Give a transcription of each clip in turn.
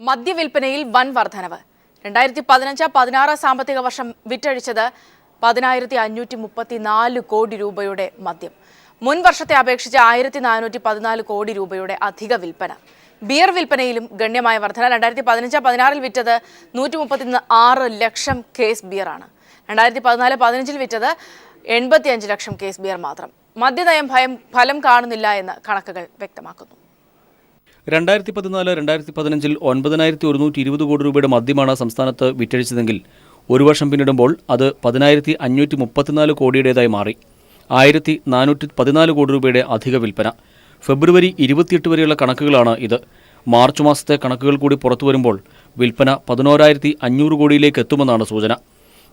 മദ്യവിൽപ്പനയിൽ വൻ വർധനവ്. 2015-16 സാമ്പത്തിക വർഷം വിറ്റഴിച്ചത് 10,534 കോടി രൂപയുടെ മദ്യം. മുൻ വർഷത്തെ അപേക്ഷിച്ച് 1,414 കോടി രൂപയുടെ അധിക വിൽപ്പന. ബിയർ വിൽപ്പനയിലും ഗണ്യമായ വർധന. 2015-16 വിറ്റത് 136 ലക്ഷം കേസ് ബിയറാണ്. 2014-15 വിറ്റത് 85 ലക്ഷം കേസ് ബിയർ മാത്രം. മദ്യനയം ഫലം കാണുന്നില്ല എന്ന് കണക്കുകൾ വ്യക്തമാക്കുന്നു. 2014-2015 9,120 കോടി രൂപയുടെ മദ്യമാണ് സംസ്ഥാനത്ത് വിറ്റഴിച്ചതെങ്കിൽ ഒരു വർഷം പിന്നിടുമ്പോൾ അത് 10,534 കോടിയുടേതായി മാറി. 1,414 കോടി രൂപയുടെ അധിക വിൽപ്പന. ഫെബ്രുവരി 28 വരെയുള്ള കണക്കുകളാണ് ഇത്. മാർച്ച് മാസത്തെ കണക്കുകൾ കൂടി പുറത്തുവരുമ്പോൾ വിൽപ്പന 11,500 കോടിയിലേക്ക് എത്തുമെന്നാണ് സൂചന.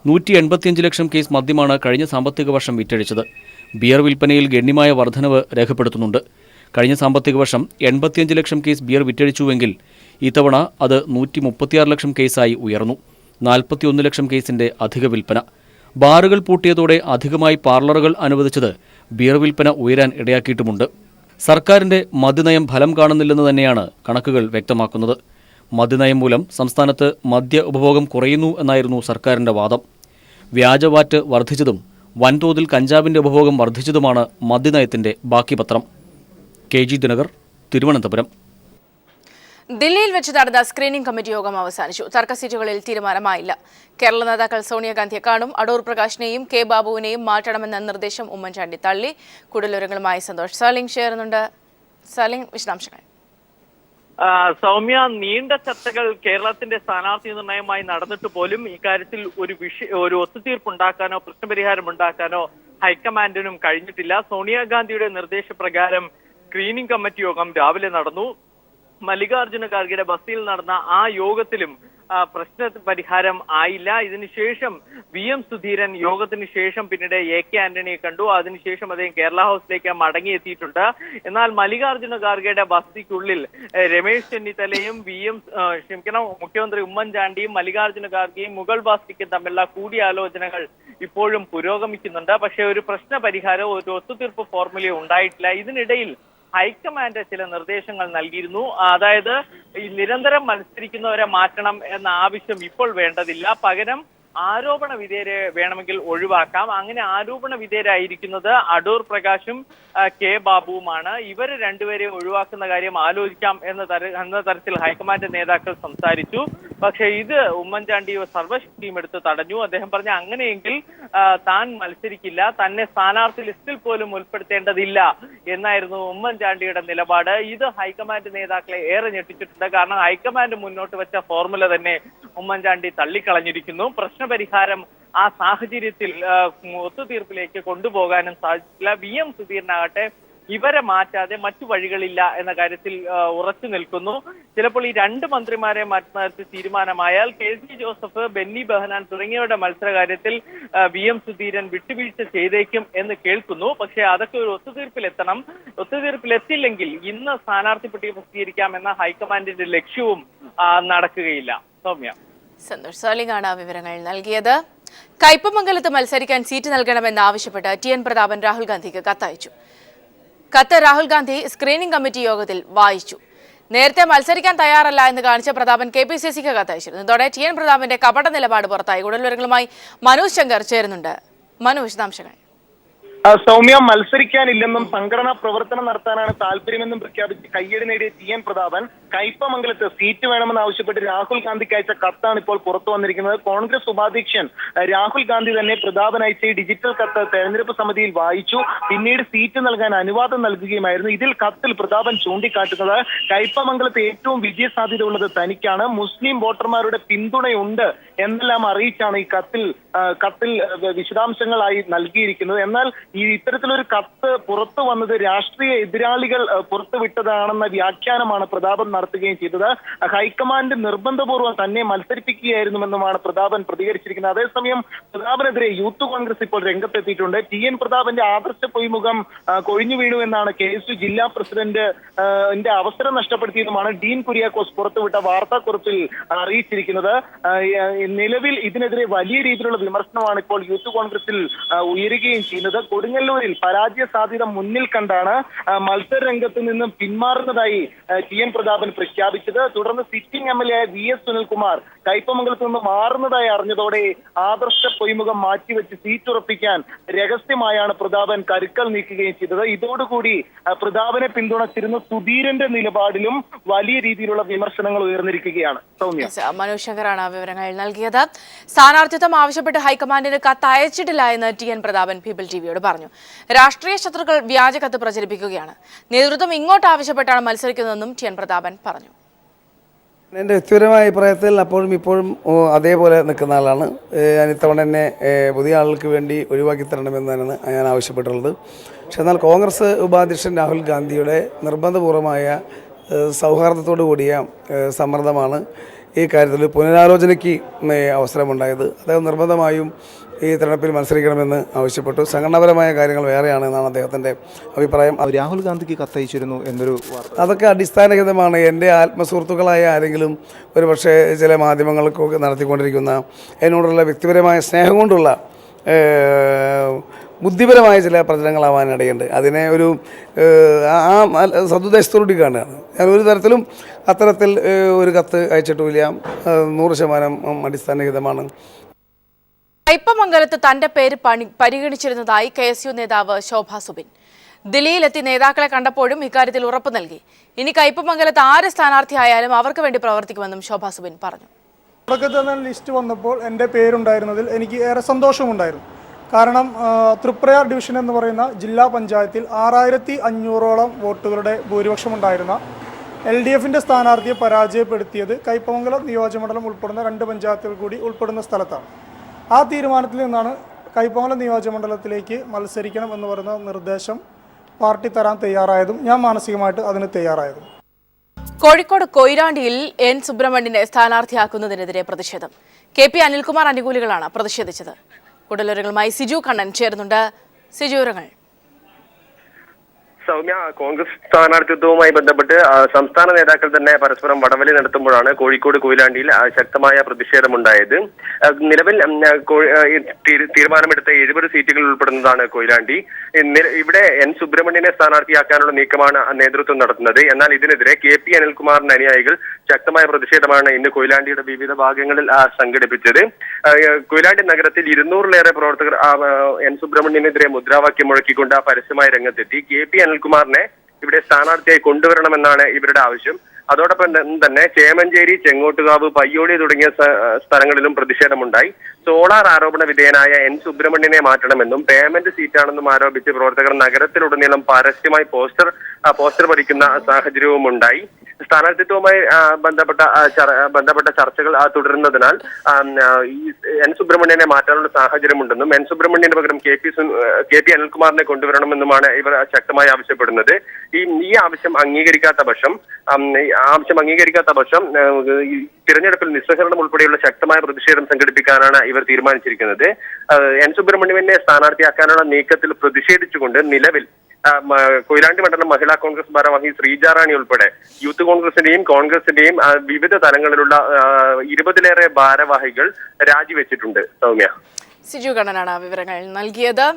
185 ലക്ഷം കേസ് മദ്യമാണ് കഴിഞ്ഞ സാമ്പത്തിക വർഷം വിറ്റഴിച്ചത്. ബിയർ വിൽപ്പനയിൽ ഗണ്യമായ വർധനവ് രേഖപ്പെടുത്തുന്നുണ്ട്. കഴിഞ്ഞ സാമ്പത്തിക വർഷം 85 ലക്ഷം കേസ് ബിയർ വിറ്റഴിച്ചുവെങ്കിൽ ഇത്തവണ അത് 136 ലക്ഷം കേസായി ഉയർന്നു. 41 ലക്ഷം കേസിന്റെ അധിക വിൽപ്പന. ബാറുകൾ പൂട്ടിയതോടെ അധികമായി പാർലറുകൾ അനുവദിച്ചത് ബിയർ വിൽപ്പന ഉയരാൻ ഇടയാക്കിയിട്ടുമുണ്ട്. സർക്കാരിന്റെ മദ്യനയം ഫലം കാണുന്നില്ലെന്ന് തന്നെയാണ് കണക്കുകൾ വ്യക്തമാക്കുന്നത്. മദ്യനയം മൂലം സംസ്ഥാനത്ത് മദ്യ ഉപഭോഗം കുറയുന്നു എന്നായിരുന്നു സർക്കാരിന്റെ വാദം. വ്യാജവാറ്റ് വർദ്ധിച്ചതും വൻതോതിൽ കഞ്ചാവിന്റെ ഉപഭോഗം വർദ്ധിച്ചതുമാണ് മദ്യനയത്തിന്റെ ബാക്കി പത്രം. KG ദിനകർ, തിരുവനന്തപുരം. ദില്ലിയിൽ വെച്ച് നടന്ന സ്ക്രീനിംഗ് കമ്മിറ്റി യോഗം അവസാനിച്ചു. തർക്ക സീറ്റുകളിൽ തീരുമാനമായില്ല. കേരള നേതാക്കൾ സോണിയാഗാന്ധിയെ കാണും. അടൂർ പ്രകാശിനെയും കെ ബാബുവിനെയും മാറ്റണമെന്ന നിർദ്ദേശം ഉമ്മൻചാണ്ടി തള്ളി. കൂടുതൽ സന്തോഷ് സലിംഗ് ചേരുന്നുണ്ട്. സലിംഗ്, വിശദാംശങ്ങൾ. സൗമ്യ, നീണ്ട ചർച്ചകൾ കേരളത്തിന്റെ സ്ഥാനാർത്ഥി നിർണയമായി നടന്നിട്ട് പോലും ഇക്കാര്യത്തിൽ ഒരു ഒത്തുതീർപ്പുണ്ടാക്കാനോ പ്രശ്നപരിഹാരം ഉണ്ടാക്കാനോ ഹൈക്കമാൻഡിനും കഴിഞ്ഞിട്ടില്ല. സോണിയാഗാന്ധിയുടെ നിർദ്ദേശപ്രകാരം സ്ക്രീനിംഗ് കമ്മിറ്റി യോഗം രാവിലെ നടന്നു. മല്ലികാർജുന ഖാർഗെയുടെ ബസ്തിയിൽ നടന്ന ആ യോഗത്തിലും പ്രശ്ന പരിഹാരം ആയില്ല. ഇതിനുശേഷം VM സുധീരൻ യോഗത്തിന് ശേഷം പിന്നീട് AK ആന്റണിയെ കണ്ടു. അതിനുശേഷം അദ്ദേഹം കേരള ഹൗസിലേക്ക് മടങ്ങിയെത്തിയിട്ടുണ്ട്. എന്നാൽ മല്ലികാർജുന ഖാർഗെയുടെ ബസ്തിക്കുള്ളിൽ രമേശ് ചെന്നിത്തലയും മുഖ്യമന്ത്രി ഉമ്മൻചാണ്ടിയും മല്ലികാർജുന ഖാർഗെയും മുഗൾ ബാസ്തിക്കും തമ്മിലുള്ള കൂടിയാലോചനകൾ ഇപ്പോഴും പുരോഗമിക്കുന്നുണ്ട്. പക്ഷേ ഒരു പ്രശ്ന പരിഹാരം, ഒരു ഒത്തുതീർപ്പ് ഫോർമുല ഉണ്ടായിട്ടില്ല. ഇതിനിടയിൽ ഹൈക്കമാൻഡ് ചില നിർദ്ദേശങ്ങൾ നൽകിയിരുന്നു. അതായത് നിരന്തരം മത്സരിക്കുന്നവരെ മാറ്റണം എന്ന ആവശ്യം ഇപ്പോൾ വേണ്ടതില്ല. പകരം ആരോപണ വിധേയരെ വേണമെങ്കിൽ ഒഴിവാക്കാം. അങ്ങനെ ആരോപണ വിധേയരായിരിക്കുന്നത് അടൂർ പ്രകാശും കെ ബാബുവുമാണ്. ഇവര് രണ്ടുപേരെ ഒഴിവാക്കുന്ന കാര്യം ആലോചിക്കാം എന്ന തരത്തിൽ ഹൈക്കമാൻഡ് നേതാക്കൾ സംസാരിച്ചു. പക്ഷെ ഇത് ഉമ്മൻചാണ്ടി സർവശക്തിയും എടുത്ത് തടഞ്ഞു. അദ്ദേഹം പറഞ്ഞ അങ്ങനെയെങ്കിൽ താൻ മത്സരിക്കില്ല, തന്നെ സ്ഥാനാർത്ഥി ലിസ്റ്റിൽ പോലും ഉൾപ്പെടുത്തേണ്ടതില്ല എന്നായിരുന്നു ഉമ്മൻചാണ്ടിയുടെ നിലപാട്. ഇത് ഹൈക്കമാൻഡ് നേതാക്കളെ ഏറെ ഞെട്ടിച്ചിട്ടുണ്ട്. കാരണം ഹൈക്കമാൻഡ് മുന്നോട്ട് വെച്ച ഫോർമുല തന്നെ ഉമ്മൻചാണ്ടി തള്ളിക്കളഞ്ഞിരിക്കുന്നു. പ്രശ്നപരിഹാരം ആ സാഹചര്യത്തിൽ ഒത്തുതീർപ്പിലേക്ക് കൊണ്ടുപോകാനും സാധിച്ചില്ല. VM സുധീരനാകട്ടെ ഇവരെ മാറ്റാതെ മറ്റു വഴികളില്ല എന്ന കാര്യത്തിൽ ഉറച്ചു നിൽക്കുന്നു. ചിലപ്പോൾ ഈ രണ്ട് മന്ത്രിമാരെ മാറ്റുന്ന തീരുമാനമായാൽ KC ജോസഫ്, ബെന്നി ബെഹനാൻ തുടങ്ങിയവരുടെ മത്സരകാര്യത്തിൽ VM സുധീരൻ വിട്ടുവീഴ്ച ചെയ്തേക്കും എന്ന് കേൾക്കുന്നു. പക്ഷേ അതൊക്കെ ഒരു ഒത്തുതീർപ്പിലെത്തണം. ഒത്തുതീർപ്പിലെത്തില്ലെങ്കിൽ ഇന്ന് സ്ഥാനാർത്ഥി പട്ടിക പ്രസിദ്ധീകരിക്കാമെന്ന ഹൈക്കമാൻഡിന്റെ ലക്ഷ്യവും നടക്കുകയില്ല. സൗമ്യ. സന്തോഷ് സലിംഗാണ് വിവരങ്ങൾ നൽകിയത്. കയ്പമംഗലത്ത് മത്സരിക്കാൻ സീറ്റ് നൽകണമെന്നാവശ്യപ്പെട്ട് TN പ്രതാപൻ രാഹുൽ ഗാന്ധിക്ക് കത്തയച്ചു. കത്ത് രാഹുൽ ഗാന്ധി സ്ക്രീനിംഗ് കമ്മിറ്റി യോഗത്തിൽ വായിച്ചു. നേരത്തെ മത്സരിക്കാൻ തയ്യാറല്ല എന്ന് കാണിച്ച പ്രതാപൻ KPCCക്ക് കത്തയച്ചിരുന്നു. ഇതോടെ TN പ്രതാപന്റെ കപട നിലപാട് പുറത്തായി. കൂടുതൽ വിവരങ്ങളുമായി മനോജ് ശങ്കർ ചേരുന്നുണ്ട്. മനോജ്, വിശദാംശങ്ങൾ. സൗമ്യ, മത്സരിക്കാനില്ലെന്നും സംഘടനാ പ്രവർത്തനം നടത്താനാണ് താല്പര്യമെന്നും പ്രഖ്യാപിച്ച് കയ്യടി നേടിയ TN പ്രതാപൻ കയ്പമംഗലത്ത് സീറ്റ് വേണമെന്ന് ആവശ്യപ്പെട്ട് രാഹുൽ ഗാന്ധിക്ക് അയച്ച കത്താണ് ഇപ്പോൾ പുറത്തു വന്നിരിക്കുന്നത്. കോൺഗ്രസ് ഉപാധ്യക്ഷൻ രാഹുൽ ഗാന്ധി തന്നെ പ്രതാപൻ അയച്ച ഈ ഡിജിറ്റൽ കത്ത് തെരഞ്ഞെടുപ്പ് സമിതിയിൽ വായിച്ചു. പിന്നീട് സീറ്റ് നൽകാൻ അനുവാദം നൽകുകയുമായിരുന്നു. ഇതിൽ കത്തിൽ പ്രതാപൻ ചൂണ്ടിക്കാട്ടുന്നത് കയ്പമംഗലത്ത് ഏറ്റവും വിജയസാധ്യത ഉള്ളത് തനിക്കാണ്, മുസ്ലിം വോട്ടർമാരുടെ പിന്തുണയുണ്ട് എന്നെല്ലാം അറിയിച്ചാണ് ഈ കത്തിൽ വിശദാംശങ്ങളായി നൽകിയിരിക്കുന്നത്. എന്നാൽ ഈ ഇത്തരത്തിലൊരു കത്ത് പുറത്തു വന്നത് രാഷ്ട്രീയ എതിരാളികൾ പുറത്തുവിട്ടതാണെന്ന വ്യാഖ്യാനമാണ് പ്രതാപൻ നടത്തുകയും ചെയ്തത്. ഹൈക്കമാൻഡ് നിർബന്ധപൂർവ്വം തന്നെ മത്സരിപ്പിക്കുകയായിരുന്നുവെന്നുമാണ് പ്രതാപൻ പ്രതികരിച്ചിരിക്കുന്നത്. അതേസമയം പ്രതാപനെതിരെ യൂത്ത് കോൺഗ്രസ് ഇപ്പോൾ രംഗത്തെത്തിയിട്ടുണ്ട്. TN പ്രതാപന്റെ ആദർശ പൊയ്മുഖം കൊഴിഞ്ഞു വീണു എന്നാണ് KSU ജില്ലാ പ്രസിഡന്റ് അവസരം നഷ്ടപ്പെടുത്തിയതുമാണ് ഡീൻ കുര്യാക്കോസ് പുറത്തുവിട്ട വാർത്താക്കുറിപ്പിൽ അറിയിച്ചിരിക്കുന്നത്. നിലവിൽ ഇതിനെതിരെ വലിയ രീതിയിലുള്ള വിമർശനമാണ് ഇപ്പോൾ യൂത്ത് കോൺഗ്രസിൽ ഉയരുകയും ചെയ്യുന്നത്. കൊടുങ്ങല്ലൂരിൽ പരാജയ സാധ്യത മുന്നിൽ കണ്ടാണ് മത്സര രംഗത്ത് നിന്നും പിന്മാറുന്നതായി TN പ്രതാപൻ പ്രഖ്യാപിച്ചത്. തുടർന്ന് സിറ്റിംഗ് MLA ആയ VS സുനിൽകുമാർ കയ്പമംഗലത്ത് നിന്ന് മാറുന്നതായി അറിഞ്ഞതോടെ ആദർശ പൊയ്മുഖം മാറ്റിവെച്ച് സീറ്റ് ഉറപ്പിക്കാൻ രഹസ്യമായാണ് പ്രതാപൻ കരുക്കൾ നീക്കുകയും ചെയ്തത്. ഇതോടുകൂടി പ്രതാപനെ പിന്തുണച്ചിരുന്ന സുധീരന്റെ നിലപാടിലും വലിയ രീതിയിലുള്ള വിമർശനങ്ങൾ ഉയർന്നിരിക്കുകയാണ്. സൗമ്യ, മനോജ് ശങ്കറാണ് വിവരങ്ങൾ നൽകിയത്. സ്ഥാനാർത്ഥിത്വം ആവശ്യപ്പെട്ട് ഹൈക്കമാൻഡിന് കത്ത് അയച്ചിട്ടില്ല എന്ന് TN പ്രതാപൻ പീപ്പിൾ ടിവിയോട് പറഞ്ഞു. രാഷ്ട്രീയ ശത്രുക്കൾ വ്യാജ കത്ത് പ്രചരിപ്പിക്കുകയാണ്. നേതൃത്വം ഇങ്ങോട്ട് ആവശ്യപ്പെട്ടാണ് മത്സരിക്കുന്നതെന്നും TN പ്രതാപൻ പറഞ്ഞു. എൻ്റെ വ്യക്തിപരമായ അഭിപ്രായത്തിൽ അപ്പോഴും ഇപ്പോഴും അതേപോലെ നിൽക്കുന്ന ആളാണ്. ഞാൻ ഇത്തവണ എന്നെ പുതിയ ആളുകൾക്ക് വേണ്ടി ഒഴിവാക്കി തരണമെന്നാണ് ഞാൻ ആവശ്യപ്പെട്ടുള്ളത്. പക്ഷെ എന്നാൽ കോൺഗ്രസ് ഉപാധ്യക്ഷൻ രാഹുൽ ഗാന്ധിയുടെ നിർബന്ധപൂർവമായ സൗഹാർദ്ദത്തോടു കൂടിയ സമ്മർദ്ദമാണ് ഈ കാര്യത്തിൽ പുനരാലോചനയ്ക്ക് അവസരമുണ്ടായത്. അദ്ദേഹം നിർബന്ധമായും ഈ തെരഞ്ഞെടുപ്പിൽ മത്സരിക്കണമെന്ന് ആവശ്യപ്പെട്ടു. സംഘടനാപരമായ കാര്യങ്ങൾ വേറെയാണ് എന്നാണ് അദ്ദേഹത്തിൻ്റെ അഭിപ്രായം. രാഹുൽ ഗാന്ധിക്ക് കത്തയച്ചിരുന്നു എന്നൊരു അതൊക്കെ അടിസ്ഥാനരഹിതമാണ്. എൻ്റെ ആത്മസുഹൃത്തുക്കളായ ആരെങ്കിലും ഒരു പക്ഷേ ചില മാധ്യമങ്ങൾക്കൊക്കെ നടത്തിക്കൊണ്ടിരിക്കുന്ന എന്നോടുള്ള വ്യക്തിപരമായ സ്നേഹം കൊണ്ടുള്ള ബുദ്ധിപരമായ ചില പ്രചരണങ്ങളാവാനിടയുണ്ട്. അതിനെ ഒരു സദുദ്ദേശത്തോടുകൂടി കാണുകയാണ്. ഞാൻ ഒരു തരത്തിലും അത്തരത്തിൽ ഒരു കത്ത് അയച്ചിട്ടുമില്ല. 100% അടിസ്ഥാനരഹിതമാണ്. കയ്പമംഗലത്ത് തന്റെ പേര് പരിഗണിച്ചിരുന്നതായി KSU നേതാവ് ശോഭാ സുബിൻ. ദില്ലിയിലെത്തി നേതാക്കളെ കണ്ടപ്പോഴും ഇക്കാര്യത്തിൽ ഉറപ്പ് നൽകി. ഇനി കയ്പമംഗലത്ത് ആര് സ്ഥാനാർത്ഥിയായാലും അവർക്ക് വേണ്ടി പ്രവർത്തിക്കുമെന്നും ശോഭാ സുബിൻ പറഞ്ഞു. തുടക്കത്തിൽ തന്നെ ലിസ്റ്റ് വന്നപ്പോൾ എൻ്റെ പേരുണ്ടായിരുന്നതിൽ എനിക്ക് ഏറെ സന്തോഷമുണ്ടായിരുന്നു. കാരണം തൃപ്രയാർ ഡിവിഷൻ എന്ന് പറയുന്ന ജില്ലാ പഞ്ചായത്തിൽ 6500ഓളം വോട്ടുകളുടെ ഭൂരിപക്ഷമുണ്ടായിരുന്ന LDFിൻ്റെ സ്ഥാനാർത്ഥിയെ പരാജയപ്പെടുത്തിയത് കയ്പമംഗലം നിയോജകമണ്ഡലം ഉൾപ്പെടുന്ന 2 പഞ്ചായത്തുകൾ കൂടി ഉൾപ്പെടുന്ന സ്ഥലത്താണ്. ആ തീരുമാനത്തിൽ നിന്നാണ് കയ്പമംഗലം നിയോജകമണ്ഡലത്തിലേക്ക് മത്സരിക്കണം എന്ന് പറയുന്ന നിർദ്ദേശം പാർട്ടി തരാൻ തയ്യാറായതും ഞാൻ മാനസികമായിട്ട് അതിന് തയ്യാറായതും. കോഴിക്കോട് കൊയിലാണ്ടിയിൽ N സുബ്രഹ്മണ്യനെ സ്ഥാനാർത്ഥിയാക്കുന്നതിനെതിരെ പ്രതിഷേധം. KP അനിൽകുമാർ അനുകൂലികളാണ് പ്രതിഷേധിച്ചത്. കൂടുതലുമായി സിജു കണ്ണൻ ചേരുന്നുണ്ട്. സിജു, വിവരങ്ങൾ. സൗമ്യ, കോൺഗ്രസ് സ്ഥാനാർത്ഥിത്വവുമായി ബന്ധപ്പെട്ട് സംസ്ഥാന നേതാക്കൾ തന്നെ പരസ്പരം വടംവലി നടത്തുമ്പോഴാണ് കോഴിക്കോട് കൊയിലാണ്ടിയിൽ ശക്തമായ പ്രതിഷേധമുണ്ടായത്. നിലവിൽ തീരുമാനമെടുത്ത 70 സീറ്റുകൾ ഉൾപ്പെടുന്നതാണ് കൊയിലാണ്ടി. ഇവിടെ N സുബ്രഹ്മണ്യനെ സ്ഥാനാർത്ഥിയാക്കാനുള്ള നീക്കമാണ് നേതൃത്വം നടത്തുന്നത്. എന്നാൽ ഇതിനെതിരെ KP അനിൽകുമാറിന്റെ അനുയായികൾ ശക്തമായ പ്രതിഷേധമാണ് ഇന്ന് കൊയിലാണ്ടിയുടെ വിവിധ ഭാഗങ്ങളിൽ സംഘടിപ്പിച്ചത്. കൊയിലാണ്ടി നഗരത്തിൽ 200-ലേറെ പ്രവർത്തകർ N സുബ്രഹ്മണ്യനെതിരെ മുദ്രാവാക്യം മുഴക്കിക്കൊണ്ട് പരസ്യമായ രംഗത്തെത്തി. KP അനിൽകുമാറിനെ ഇവിടെ സ്ഥാനാർത്ഥിയായി കൊണ്ടുവരണമെന്നാണ് ഇവരുടെ ആവശ്യം. അതോടൊപ്പം തന്നെ ചേമഞ്ചേരി, ചെങ്ങോട്ടുകാവ്, പയ്യോളി തുടങ്ങിയ സ്ഥലങ്ങളിലും പ്രതിഷേധമുണ്ടായി. സോളാർ ആരോപണ വിധേയനായ N സുബ്രഹ്മണ്യനെ മാറ്റണമെന്നും പേയ്മെന്റ് സീറ്റാണെന്നും ആരോപിച്ച് പ്രവർത്തകർ നഗരത്തിലുടനീളം പരസ്യമായി പോസ്റ്റർ പതിക്കുന്ന സാഹചര്യവും ഉണ്ടായി. സ്ഥാനാർത്ഥിത്വവുമായി ബന്ധപ്പെട്ട ചർച്ചകൾ തുടരുന്നതിനാൽ N സുബ്രഹ്മണ്യനെ മാറ്റാനുള്ള സാഹചര്യമുണ്ടെന്നും N സുബ്രഹ്മണ്യന് പകരം KP അനിൽകുമാറിനെ കൊണ്ടുവരണമെന്നുമാണ് ഇവർ ശക്തമായി ആവശ്യപ്പെടുന്നത്. ഈ ആവശ്യം അംഗീകരിക്കാത്ത പക്ഷം തിരഞ്ഞെടുപ്പിൽ നിസ്സഹകരണം ഉൾപ്പെടെയുള്ള ശക്തമായ പ്രതിഷേധം സംഘടിപ്പിക്കാനാണ് ഇവർ തീരുമാനിച്ചിരിക്കുന്നത്. N സുബ്രഹ്മണ്യനെ സ്ഥാനാർത്ഥിയാക്കാനുള്ള നീക്കത്തിൽ പ്രതിഷേധിച്ചുകൊണ്ട് നിലവിൽ കൊയിലാണ്ടി മണ്ഡലം മഹിളാ കോൺഗ്രസ് ഭാരവാഹി ശ്രീജാറാണി ഉൾപ്പെടെ യൂത്ത് കോൺഗ്രസിന്റെയും വിവിധ തലങ്ങളിലുള്ള 20-ലേറെ ഭാരവാഹികൾ രാജിവെച്ചിട്ടുണ്ട്. സൗമ്യ, സിജു കണ്ണനാണ് വിവരങ്ങൾ നൽകിയത്.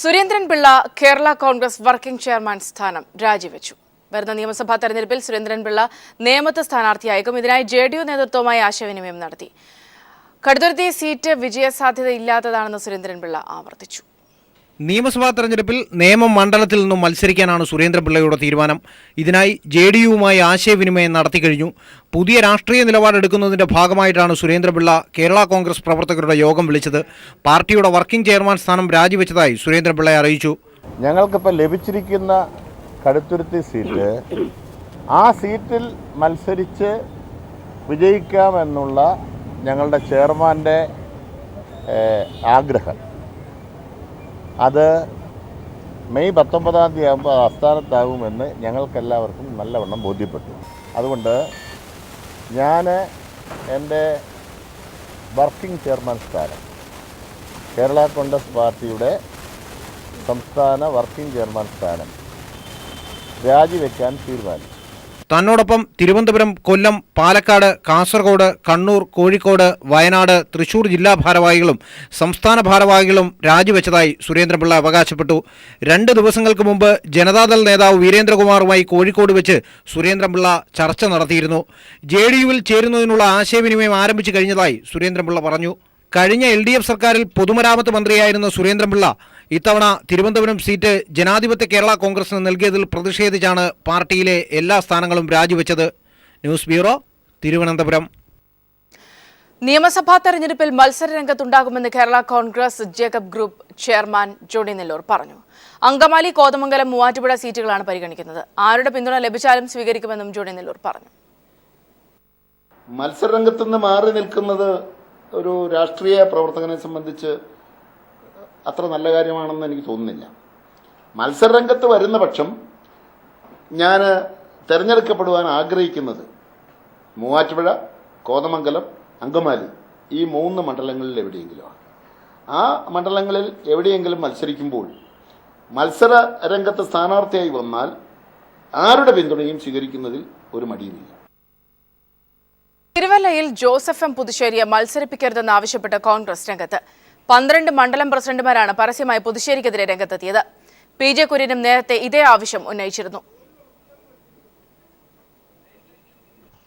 സുരേന്ദ്രൻ പിള്ള കേരള കോൺഗ്രസ് വർക്കിംഗ് ചെയർമാൻ സ്ഥാനം രാജിവെച്ചു. വരുന്ന നിയമസഭാ തെരഞ്ഞെടുപ്പിൽ സുരേന്ദ്രൻ പിള്ള നേമത്ത് സ്ഥാനാർത്ഥിയായേക്കും. ഇതിനായി JDU നേതൃത്വവുമായി ആശയവിനിമയം നടത്തി. കടുത്തുരുത്തി സീറ്റ് വിജയസാധ്യത ഇല്ലാത്തതാണെന്ന് സുരേന്ദ്രൻ പിള്ള ആവർത്തിച്ചു. നിയമസഭാ തെരഞ്ഞെടുപ്പിൽ നേമം മണ്ഡലത്തിൽ നിന്നും മത്സരിക്കാനാണ് സുരേന്ദ്രപിള്ളയുടെ തീരുമാനം. ഇതിനായി JDUവുമായി ആശയവിനിമയം നടത്തിക്കഴിഞ്ഞു. പുതിയ രാഷ്ട്രീയ നിലപാടെടുക്കുന്നതിന്റെ ഭാഗമായിട്ടാണ് സുരേന്ദ്രപിള്ള കേരള കോൺഗ്രസ് പ്രവർത്തകരുടെ യോഗം വിളിച്ചത്. പാർട്ടിയുടെ വർക്കിംഗ് ചെയർമാൻ സ്ഥാനം രാജിവെച്ചതായി സുരേന്ദ്രപിള്ള അറിയിച്ചു. ഞങ്ങൾക്കിപ്പോൾ ലഭിച്ചിരിക്കുന്ന കടുത്തുരുത്തി സീറ്റ്, ആ സീറ്റിൽ മത്സരിച്ച് വിജയിക്കാമെന്നുള്ള ഞങ്ങളുടെ ചെയർമാൻ്റെ ആഗ്രഹം, അത് മെയ് 19-ാം തീയതി ആകുമ്പോൾ ആസ്ഥാനത്താകുമെന്ന് ഞങ്ങൾക്കെല്ലാവർക്കും നല്ലവണ്ണം ബോധ്യപ്പെട്ടു. അതുകൊണ്ട് ഞാൻ എൻ്റെ വർക്കിംഗ് ചെയർമാൻ സ്ഥാനം, കേരള കോൺഗ്രസ് പാർട്ടിയുടെ സംസ്ഥാന വർക്കിംഗ് ചെയർമാൻ സ്ഥാനം രാജിവെക്കാൻ തീരുമാനിച്ചു. തന്നോടൊപ്പം തിരുവനന്തപുരം, കൊല്ലം, പാലക്കാട്, കാസർഗോഡ്, കണ്ണൂർ, കോഴിക്കോട്, വയനാട്, തൃശൂർ ജില്ലാ ഭാരവാഹികളും സംസ്ഥാന ഭാരവാഹികളും രാജിവെച്ചതായി സുരേന്ദ്രൻപിള്ള അവകാശപ്പെട്ടു. 2 ദിവസങ്ങൾക്ക് മുമ്പ് ജനതാദൾ നേതാവ് വീരേന്ദ്രകുമാറുമായി കോഴിക്കോട് വെച്ച് സുരേന്ദ്രൻപിള്ള ചർച്ച നടത്തിയിരുന്നു. JDU-വിൽ ചേരുന്നതിനുള്ള ആശയവിനിമയം ആരംഭിച്ചു കഴിഞ്ഞതായി സുരേന്ദ്രൻപിള്ള പറഞ്ഞു. കഴിഞ്ഞ LDF സർക്കാരിൽ പൊതുമരാമത്ത് മന്ത്രിയായിരുന്ന സുരേന്ദ്രൻപിള്ള ഇത്തവണ തിരുവനന്തപുരം സീറ്റ് ജനാധിപത്യ കേരള കോൺഗ്രസിന് നൽകിയതിൽ പ്രതിഷേധിച്ചാണ് പാർട്ടിയിലെ എല്ലാ സ്ഥാനങ്ങളും രാജിവെച്ചത്. News bureau, Thiruvananthapuram. നിയമസഭാ തെരഞ്ഞെടുപ്പിൽ മത്സരരംഗത്തുണ്ടാകുമെന്ന് കേരള കോൺഗ്രസ് ജേക്കബ് ഗ്രൂപ്പ് ചെയർമാൻ ജോണി നെല്ലൂർ പറഞ്ഞു. അങ്കമാലി, കോതമംഗലം, മൂവാറ്റുപുഴ സീറ്റുകളാണ് പരിഗണിക്കുന്നത്. ആരുടെ പിന്തുണ ലഭിച്ചാലും സ്വീകരിക്കുമെന്നും ജോണി നെല്ലൂർ പറഞ്ഞു. മത്സരരംഗത്തുനിന്ന് മാറി നിൽക്കുന്നത് ഒരു രാഷ്ട്രീയ പ്രവർത്തകനെ സംബന്ധിച്ച് അത്ര നല്ല കാര്യമാണെന്ന് എനിക്ക് തോന്നുന്നില്ല. മത്സരരംഗത്ത് വരുന്ന പക്ഷം ഞാൻ തിരഞ്ഞെടുക്കപ്പെടുവാൻ ആഗ്രഹിക്കുന്നത് മൂവാറ്റുപുഴ, കോതമംഗലം, അങ്കമാലി ഈ 3 മണ്ഡലങ്ങളിൽ എവിടെയെങ്കിലുമാണ്. ആ മണ്ഡലങ്ങളിൽ എവിടെയെങ്കിലും മത്സരിക്കുമ്പോൾ മത്സര രംഗത്ത് സ്ഥാനാർത്ഥിയായി വന്നാൽ ആരുടെ പിന്തുണയും സ്വീകരിക്കുന്നതിൽ ഒരു മടിയുമില്ല. തിരുവല്ലയിൽ ജോസഫ് എം പുതുശ്ശേരിയെ മത്സരിപ്പിക്കരുതെന്നാവശ്യപ്പെട്ട് കോൺഗ്രസ് രംഗത്ത്. 12 മണ്ഡലം പ്രസിഡന്റുമാരാണ് പരസ്യമായി പുതുശ്ശേരിക്കെതിരെ രംഗത്തെത്തിയത്. PJ കുര്യനും നേരത്തെ ഇതേ ആവശ്യം ഉന്നയിച്ചിരുന്നു.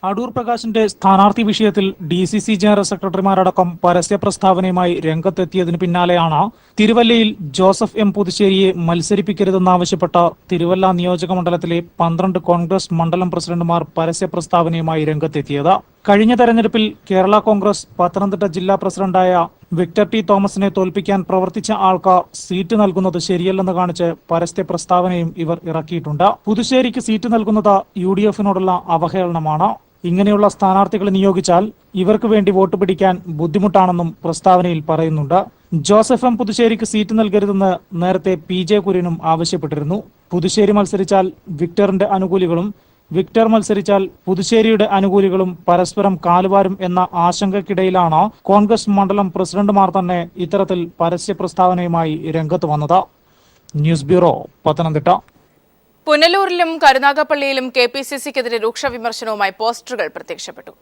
അടൂർ പ്രകാശിന്റെ സ്ഥാനാർത്ഥി വിഷയത്തിൽ DCC ജനറൽ സെക്രട്ടറിമാരടക്കം പരസ്യ പ്രസ്താവനയുമായി രംഗത്തെത്തിയതിനു പിന്നാലെയാണ് തിരുവല്ലയിൽ ജോസഫ് എം പുതുശ്ശേരിയെ മത്സരിപ്പിക്കരുതെന്നാവശ്യപ്പെട്ട തിരുവല്ല നിയോജക മണ്ഡലത്തിലെ 12 കോൺഗ്രസ് മണ്ഡലം പ്രസിഡന്റുമാർ പരസ്യ പ്രസ്താവനയുമായി രംഗത്തെത്തിയത്. കഴിഞ്ഞ തെരഞ്ഞെടുപ്പിൽ കേരള കോൺഗ്രസ് പത്തനംതിട്ട ജില്ലാ പ്രസിഡന്റായ വിക്ടർ ടി തോമസിനെ തോൽപ്പിക്കാൻ പ്രവർത്തിച്ച ആൾക്ക് സീറ്റ് നൽകുന്നത് ശരിയല്ലെന്ന് കാണിച്ച് പരസ്യ പ്രസ്താവനയും ഇവർ ഇറക്കിയിട്ടുണ്ട്. പുതുശ്ശേരിക്ക് സീറ്റ് നൽകുന്നത് UDF-നോടുള്ള അവഹേളനമാണ്. ഇങ്ങനെയുള്ള സ്ഥാനാർത്ഥികളെ നിയോഗിച്ചാൽ ഇവർക്ക് വേണ്ടി വോട്ട് പിടിക്കാൻ ബുദ്ധിമുട്ടാണെന്നും പ്രസ്താവനയിൽ പറയുന്നുണ്ട്. ജോസഫ് എം പുതുശ്ശേരിക്ക് സീറ്റ് നൽകരുതെന്ന് നേരത്തെ PJ കുര്യനും ആവശ്യപ്പെട്ടിരുന്നു. പുതുശ്ശേരി മത്സരിച്ചാൽ വിക്ടറിന്റെ അനുകൂലികളും വിക്ടർ മത്സരിച്ചാൽ പുതുശ്ശേരിയുടെ അനുകൂലികളും പരസ്പരം കാലുവാരും എന്ന ആശങ്കയ്ക്കിടയിലാണ് കോൺഗ്രസ് മണ്ഡലം പ്രസിഡന്റുമാർ തന്നെ ഇത്തരത്തിൽ പരസ്യ പ്രസ്താവനയുമായി രംഗത്ത് വന്നത്. News bureau, Pathanamthitta. പുനലൂരിലും കരുനാഗപ്പള്ളിയിലും KPCC-ക്കെതിരെ രൂക്ഷ വിമർശനവുമായി പോസ്റ്ററുകൾ പ്രത്യക്ഷപ്പെട്ടു.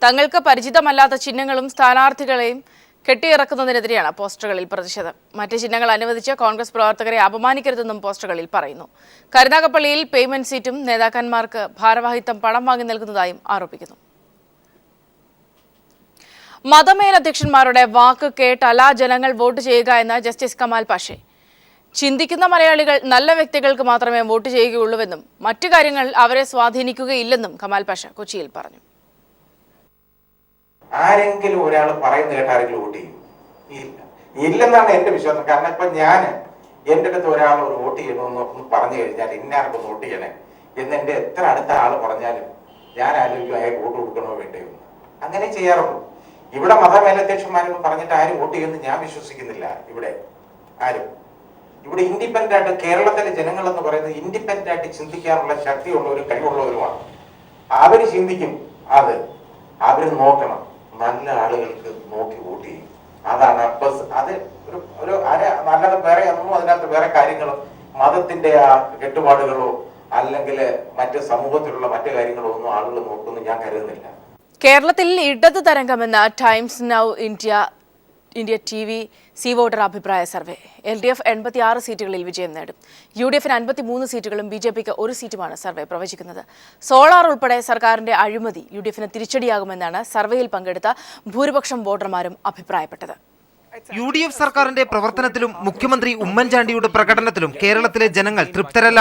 തങ്ങൾക്ക് പരിചിതമല്ലാത്ത ചിഹ്നങ്ങളും സ്ഥാനാർത്ഥികളെയും കെട്ടിയിറക്കുന്നതിനെതിരെയാണ് പോസ്റ്ററുകളിൽ പ്രതിഷേധം. മറ്റ് ചിഹ്നങ്ങൾ അനുവദിച്ച് കോൺഗ്രസ് പ്രവർത്തകരെ അപമാനിക്കരുതെന്നും പോസ്റ്ററുകളിൽ പറയുന്നു. കരുനാഗപ്പള്ളിയിൽ പേയ്മെന്റ് സീറ്റും നേതാക്കന്മാർക്ക് ഭാരവാഹിത്വം പണം വാങ്ങി നൽകുന്നതായും ആരോപിക്കുന്നു. മതമേലധ്യക്ഷന്മാരുടെ വാക്ക് കേട്ടല്ല ജനങ്ങൾ വോട്ട് ചെയ്യുക എന്ന് ജസ്റ്റിസ് കമാൽ പാഷെ. ചിന്തിക്കുന്ന മലയാളികൾ നല്ല വ്യക്തികൾക്ക് മാത്രമേ വോട്ട് ചെയ്യുകയുള്ളൂവെന്നും മറ്റു കാര്യങ്ങൾ അവരെ സ്വാധീനിക്കുകയില്ലെന്നും കമാൽ പാഷ കൊച്ചിയിൽ പറഞ്ഞു. ആരെങ്കിലും ഒരാൾ പറയുന്ന കേട്ട് ആരെങ്കിലും വോട്ട് ചെയ്യും? ഇല്ലെന്നാണ് എന്റെ വിശ്വാസം. കാരണം ഇപ്പൊ ഞാൻ എന്റെ അടുത്ത് ഒരാൾ ഒരു വോട്ട് ചെയ്യണമെന്ന് പറഞ്ഞു കഴിഞ്ഞാൽ ഇന്നാർക്കും വോട്ട് ചെയ്യണേ എന്ന് എന്റെ എത്ര അടുത്ത ആള് പറഞ്ഞാലും ഞാൻ ആലോചിക്കും അയാൾക്ക് വോട്ട് കൊടുക്കണോ വേണ്ടയോ എന്ന്. അങ്ങനെ ചെയ്യാറുള്ളൂ. ഇവിടെ മതമേലധ്യക്ഷന്മാരെന്ന് പറഞ്ഞിട്ട് ആരും വോട്ട് ചെയ്യുമെന്ന് ഞാൻ വിശ്വസിക്കുന്നില്ല. ഇവിടെ ഇൻഡിപെൻഡന്റ് ആയിട്ട് കേരളത്തിലെ ജനങ്ങൾ എന്ന് പറയുന്നത് ഇൻഡിപെൻഡന്റ് ആയിട്ട് ചിന്തിക്കാനുള്ള ശക്തിയുള്ളവരും കഴിവുള്ളവരുമാണ്. അവര് ചിന്തിക്കും, അവര് നോക്കണം, നല്ല ആളുകൾക്ക് നോക്കി വോട്ട് ചെയ്യും. അതാണ് അത് ഒരു നല്ലത്. വേറെ ഒന്നും അതിനകത്ത് വേറെ കാര്യങ്ങളോ മതത്തിന്റെ ആ കെട്ടുപാടുകളോ അല്ലെങ്കിൽ മറ്റ് സമൂഹത്തിലുള്ള മറ്റു കാര്യങ്ങളോ ഒന്നും ആളുകൾ നോക്കുമെന്ന് ഞാൻ കരുതുന്നില്ല. കേരളത്തിൽ ഇടത് തരംഗമെന്ന Times Now India TV C Voter അഭിപ്രായ സർവേ. LDF 86 സീറ്റുകളിൽ വിജയം നേടും. UDF-ന് 53 സീറ്റുകളും BJP-ക്ക് 1 സീറ്റുമാണ് സർവേ പ്രവചിക്കുന്നത്. സോളാർ ഉൾപ്പെടെ സർക്കാരിന്റെ അഴിമതി UDF-ന് തിരിച്ചടിയാകുമെന്നാണ് സർവേയിൽ പങ്കെടുത്ത ഭൂരിപക്ഷം വോട്ടർമാരും അഭിപ്രായപ്പെട്ടത്. UDF സർക്കാരിന്റെ പ്രവർത്തനത്തിലും മുഖ്യമന്ത്രി ഉമ്മൻചാണ്ടിയുടെ പ്രകടനത്തിലും കേരളത്തിലെ ജനങ്ങൾ തൃപ്തരല്ല.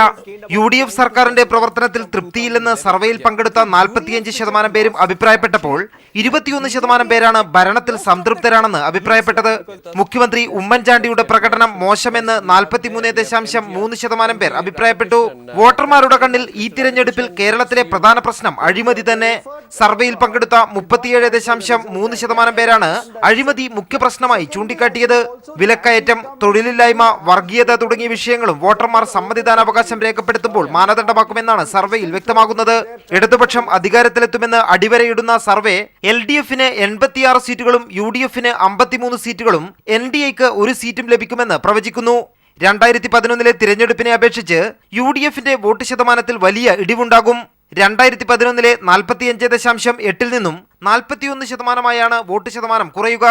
UDF സർക്കാരിന്റെ പ്രവർത്തനത്തിൽ തൃപ്തിയില്ലെന്ന് സർവേയിൽ പങ്കെടുത്ത 45% പേരും അഭിപ്രായപ്പെട്ടപ്പോൾ 21% പേരാണ് ഭരണത്തിൽ സംതൃപ്തരാണെന്ന് അഭിപ്രായപ്പെട്ടത്. മുഖ്യമന്ത്രി ഉമ്മൻചാണ്ടിയുടെ പ്രകടനം മോശമെന്ന് 43.3% പേർ അഭിപ്രായപ്പെട്ടു. വോട്ടർമാരുടെ കണ്ണിൽ ഈ തിരഞ്ഞെടുപ്പിൽ കേരളത്തിലെ പ്രധാന പ്രശ്നം അഴിമതി തന്നെ. സർവേയിൽ പങ്കെടുത്ത 37.3% പേരാണ് അഴിമതി മുഖ്യപ്രശ്നമായി ചൂണ്ടിക്കാട്ടിയത്. വിലക്കയറ്റം, തൊഴിലില്ലായ്മ, വർഗീയത തുടങ്ങിയ വിഷയങ്ങളും വോട്ടർമാർ സമ്മതിദാനാവകാശം രേഖപ്പെടുത്തുമ്പോൾ മാനദണ്ഡമാക്കുമെന്നാണ് സർവേയിൽ വ്യക്തമാകുന്നത്. ഇടതുപക്ഷം അധികാരത്തിലെത്തുമെന്ന് അടിവരയിടുന്ന സർവേ LDF-ന് 86 സീറ്റുകളും UDF-ന് 53 സീറ്റുകളും NDA-ക്ക് 1 സീറ്റും ലഭിക്കുമെന്ന് പ്രവചിക്കുന്നു. 2011-ലെ തിരഞ്ഞെടുപ്പിനെ അപേക്ഷിച്ച് UDF-ന്റെ വോട്ട് ശതമാനത്തിൽ വലിയ ഇടിവുണ്ടാകും. 2011 45.8 നിന്നും 41% വോട്ട് ശതമാനം കുറയുക.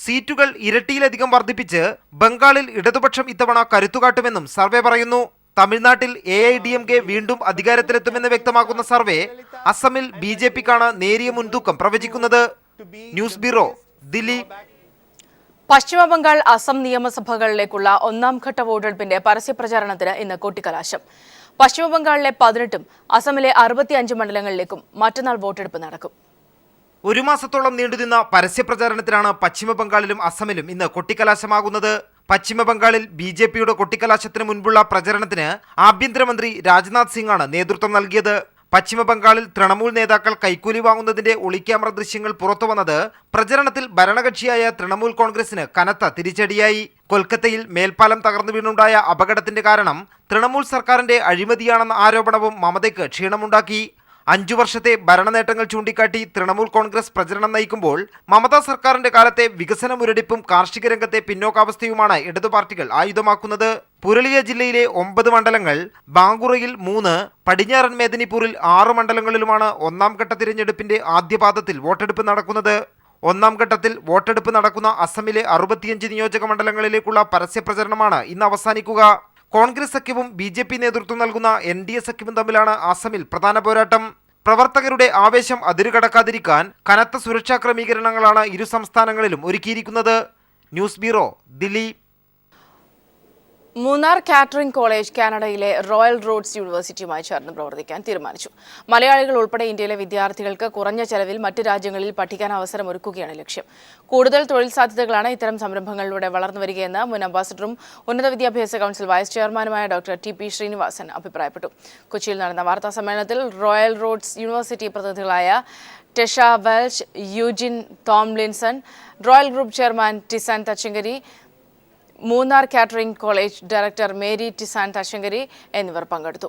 സീറ്റുകൾ ഇരട്ടിയിലധികം വർദ്ധിപ്പിച്ച് ബംഗാളിൽ ഇടതുപക്ഷം ഇത്തവണ കരുത്തുകാട്ടുമെന്നും സർവേ പറയുന്നു. തമിഴ്നാട്ടിൽ AIDMK വീണ്ടും അധികാരത്തിലെത്തുമെന്ന് വ്യക്തമാക്കുന്ന സർവേ അസമിൽ BJPക്കാണ് നേരിയ മുൻതൂക്കം പ്രവചിക്കുന്നത്. News bureau, Delhi. പശ്ചിമബംഗാൾ അസം നിയമസഭകളിലേക്കുള്ള ഒന്നാം ഘട്ട വോട്ടെടുപ്പിന്റെ പരസ്യപ്രചാരണത്തിന് ഇന്ന് കൊട്ടിക്കലാശം. പശ്ചിമബംഗാളിലെ 18 അസമിലെ 65 മണ്ഡലങ്ങളിലേക്കും മറ്റന്നാൾ വോട്ടെടുപ്പ് നടക്കും. ഒരു മാസത്തോളം നീണ്ടുനിന്ന പരസ്യപ്രചാരണത്തിനാണ് പശ്ചിമബംഗാളിലും അസമിലും ഇന്ന് കൊട്ടിക്കലാശമാകുന്നത്. പശ്ചിമബംഗാളിൽ BJPയുടെ കൊട്ടിക്കലാശത്തിന് മുൻപുള്ള പ്രചരണത്തിന് ആഭ്യന്തരമന്ത്രി രാജ്നാഥ് സിംഗാണ് നേതൃത്വം നൽകിയത്. പശ്ചിമബംഗാളിൽ തൃണമൂൽ നേതാക്കൾ കൈക്കൂലി വാങ്ങുന്നതിന്റെ ഒളിക്യാമറ ദൃശ്യങ്ങൾ പുറത്തുവന്നത് പ്രചരണത്തിൽ ഭരണകക്ഷിയായ തൃണമൂൽ കോൺഗ്രസിന് കനത്ത തിരിച്ചടിയായി. കൊൽക്കത്തയിൽ മേൽപ്പാലം തകർന്നു വീണുണ്ടായ അപകടത്തിന്റെ കാരണം തൃണമൂൽ സർക്കാരിന്റെ അഴിമതിയാണെന്ന ആരോപണവും മമതയ്ക്ക് ക്ഷീണമുണ്ടാക്കി. 5 വർഷത്തെ ഭരണനേട്ടങ്ങൾ ചൂണ്ടിക്കാട്ടി തൃണമൂൽ കോൺഗ്രസ് പ്രചരണം നയിക്കുമ്പോൾ മമതാ സർക്കാരിന്റെ കാലത്തെ വികസന മുരടിപ്പും കാർഷിക രംഗത്തെ പിന്നോക്കാവസ്ഥയുമാണ് ഇടതു പാർട്ടികൾ ആയുധമാക്കുന്നത്. പുരുലിയ ജില്ലയിലെ 9 മണ്ഡലങ്ങൾ, ബാങ്കുറയിൽ 3, പടിഞ്ഞാറൻ മേദിനിപൂരിൽ 6 മണ്ഡലങ്ങളിലുമാണ് ഒന്നാം ഘട്ട തിരഞ്ഞെടുപ്പിന്റെ ആദ്യപാദത്തിൽ വോട്ടെടുപ്പ് നടക്കുന്നത്. ഒന്നാം ഘട്ടത്തിൽ വോട്ടെടുപ്പ് നടക്കുന്ന അസമിലെ 65 നിയോജക മണ്ഡലങ്ങളിലേക്കുള്ള പരസ്യപ്രചരണമാണ് ഇന്ന് അവസാനിക്കുക. കോൺഗ്രസ് സഖ്യവും BJP നേതൃത്വം നൽകുന്ന NDA സഖ്യവും തമ്മിലാണ് അസമിൽ പ്രധാന പോരാട്ടം. പ്രവർത്തകരുടെ ആവേശം അതിരുകടക്കാതിരിക്കാൻ കനത്ത സുരക്ഷാ ക്രമീകരണങ്ങളാണ് ഇരു സംസ്ഥാനങ്ങളിലും ഒരുക്കിയിരിക്കുന്നത്. News bureau, Delhi. Munnar catering college കാനഡയിലെ റോയൽ റോഡ്സ് യൂണിവേഴ്സിറ്റിയുമായി ചേർന്ന് പ്രവർത്തിക്കാൻ തീരുമാനിച്ചു. മലയാളികൾ ഉൾപ്പെടെ ഇന്ത്യയിലെ വിദ്യാർത്ഥികൾക്ക് കുറഞ്ഞ ചെലവിൽ മറ്റ് രാജ്യങ്ങളിൽ പഠിക്കാൻ അവസരമൊരുക്കുകയാണ് ലക്ഷ്യം. കൂടുതൽ തൊഴിൽ സാധ്യതകളാണ് ഇത്തരം സംരംഭങ്ങളിലൂടെ വളർന്നു വരികയെന്ന് മുൻ അംബാസഡറും ഉന്നത വിദ്യാഭ്യാസ കൗൺസിൽ വൈസ് ചെയർമാനുമായ ഡോക്ടർ TP ശ്രീനിവാസൻ അഭിപ്രായപ്പെട്ടു. കൊച്ചിയിൽ നടന്ന വാർത്താ സമ്മേളനത്തിൽ റോയൽ റോഡ്സ് യൂണിവേഴ്സിറ്റി പ്രതിനിധികളായ Tesha Welch, Eugene Tomlinson, Royal Group chairman Tizan Thachankary, Munnar catering college director Mary Tizan Thachankary എന്നിവർ പങ്കെടുത്തു.